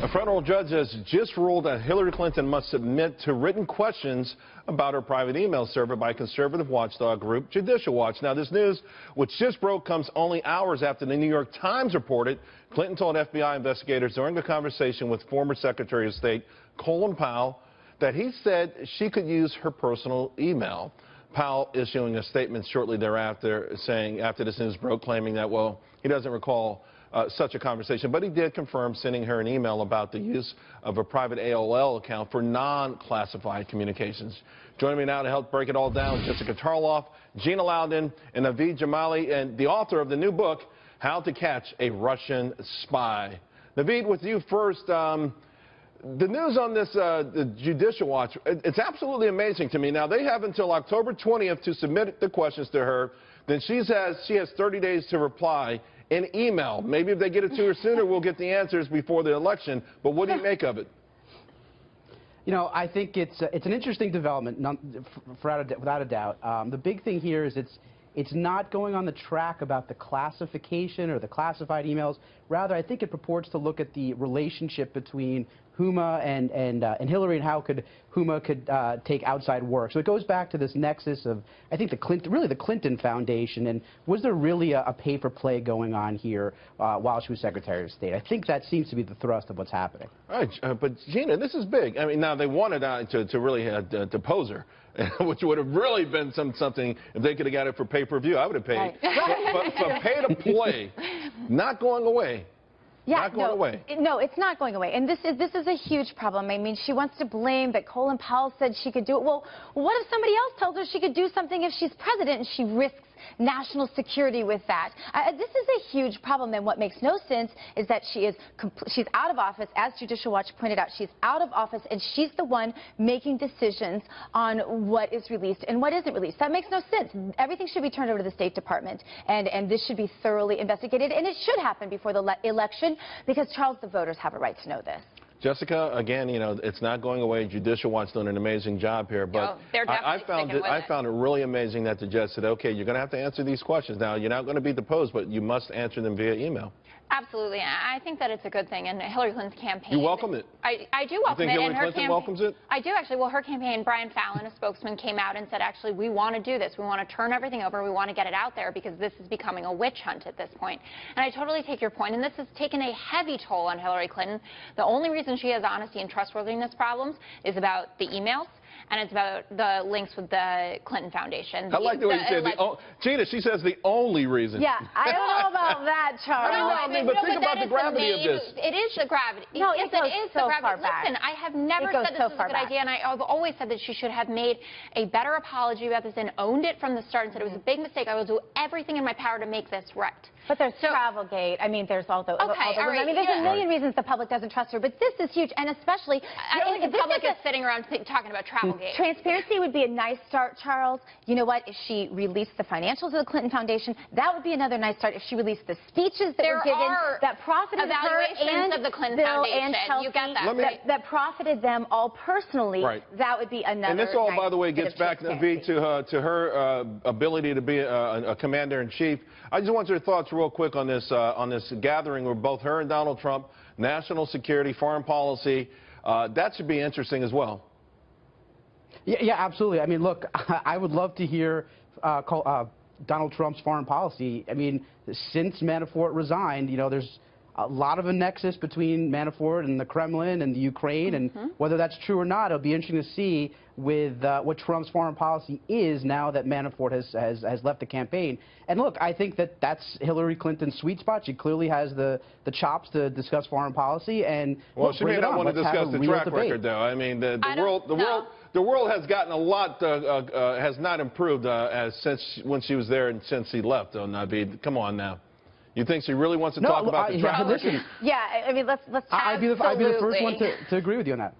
A federal judge has just ruled that Hillary Clinton must submit to written questions about her private email server by conservative watchdog group Judicial Watch. Now, this news, which just broke, comes only hours after the New York Times reported Clinton told FBI investigators during a conversation with former Secretary of State Colin Powell that he said she could use her personal email. Powell issuing a statement shortly thereafter saying, after this news broke, claiming that, well, he doesn't recall such a conversation, but he did confirm sending her an email about the use of a private AOL account for non-classified communications. Joining me now to help break it all down, Jessica Tarloff, Gina Loudon, and Naveed Jamali, and the author of the new book, How to Catch a Russian Spy. Naveed, with you first. The news on this the Judicial Watch, it's absolutely amazing to me. Now, they have until October 20th to submit the questions to her. Then she has 30 days to reply in email. Maybe if they get it to her sooner, we'll get the answers before the election. But what do you make of it? You know, I think it's an interesting development, without a doubt. The big thing here is it's not going on the track about the classification or the classified emails. Rather, I think it purports to look at the relationship between Huma and Hillary, and how Huma could take outside work. So it goes back to this nexus of, I think, the Clinton Foundation, and was there really a pay-for-play going on here while she was Secretary of State? I think that seems to be the thrust of what's happening. All right, but Gina, this is big. I mean, now they wanted to really depose her, which would have really been something if they could have got it for pay-per-view. I would have paid. Right. But for pay-to-play, not going away. Yeah, not going away. No, it's not going away. And this is a huge problem. I mean, she wants to blame that Colin Powell said she could do it. Well, what if somebody else tells her she could do something if she's president and she risks national security with that? This is a huge problem, and what makes no sense is that she's out of office. As Judicial Watch pointed out, she's out of office, and she's the one making decisions on what is released and what isn't released. That makes no sense. Everything should be turned over to the State Department, and this should be thoroughly investigated, and it should happen before the election, because, Charles, the voters have a right to know this. Jessica, again, you know, it's not going away. Judicial Watch doing an amazing job here, but I found it really amazing that the judge said, okay, you're going to have to answer these questions. Now, you're not going to be deposed, but you must answer them via email. Absolutely. I think that it's a good thing, and Hillary Clinton's campaign... You welcome it? I do welcome it. You think Hillary Clinton welcomes it? I do, actually. Well, her campaign, Brian Fallon, a spokesman, came out and said, actually, we want to do this. We want to turn everything over. We want to get it out there, because this is becoming a witch hunt at this point. And I totally take your point, and this has taken a heavy toll on Hillary Clinton. The only reason she has honesty and trustworthiness problems is about the emails, and it's about the links with the Clinton Foundation. I like the way you said Gina, she says the only reason. Yeah, I don't know about that, Charles. But think about the gravity of this. It is the gravity. No, it is so the gravity. far back. Listen, I have never said this was a good idea, and I've always said that she should have made a better apology about this and owned it from the start and said it was a big mistake. I will do everything in my power to make this right. But there's Travelgate. I mean, there's all the... I mean, there's a million reasons the public doesn't trust her, but this is huge, and especially... I don't think the public is sitting around talking about Travelgate. Transparency would be a nice start, Charles. You know what? If she released the financials of the Clinton Foundation, that would be another nice start. If she released the speeches that were given that profited her and of the Clinton Bill Foundation. And Chelsea, you get that, that profited them all personally, that would be another. And this all, by the way, gets back to her ability to be a commander-in-chief. I just want your thoughts real quick on this gathering where both her and Donald Trump, national security, foreign policy, that should be interesting as well. Yeah, absolutely. I mean, look, I would love to hear Donald Trump's foreign policy. I mean, since Manafort resigned, you know, there's a lot of a nexus between Manafort and the Kremlin and the Ukraine, and whether that's true or not, it'll be interesting to see with what Trump's foreign policy is now that Manafort has left the campaign. And look, I think that's Hillary Clinton's sweet spot. She clearly has the chops to discuss foreign policy, and well, she may not want to discuss the track record, though. I mean, the world has gotten a lot, has not improved since when she was there and since he left, though, Naveed. Come on now. You think she really wants to talk about the track record? Yeah, I mean, let's I'd be the first one to agree with you on that.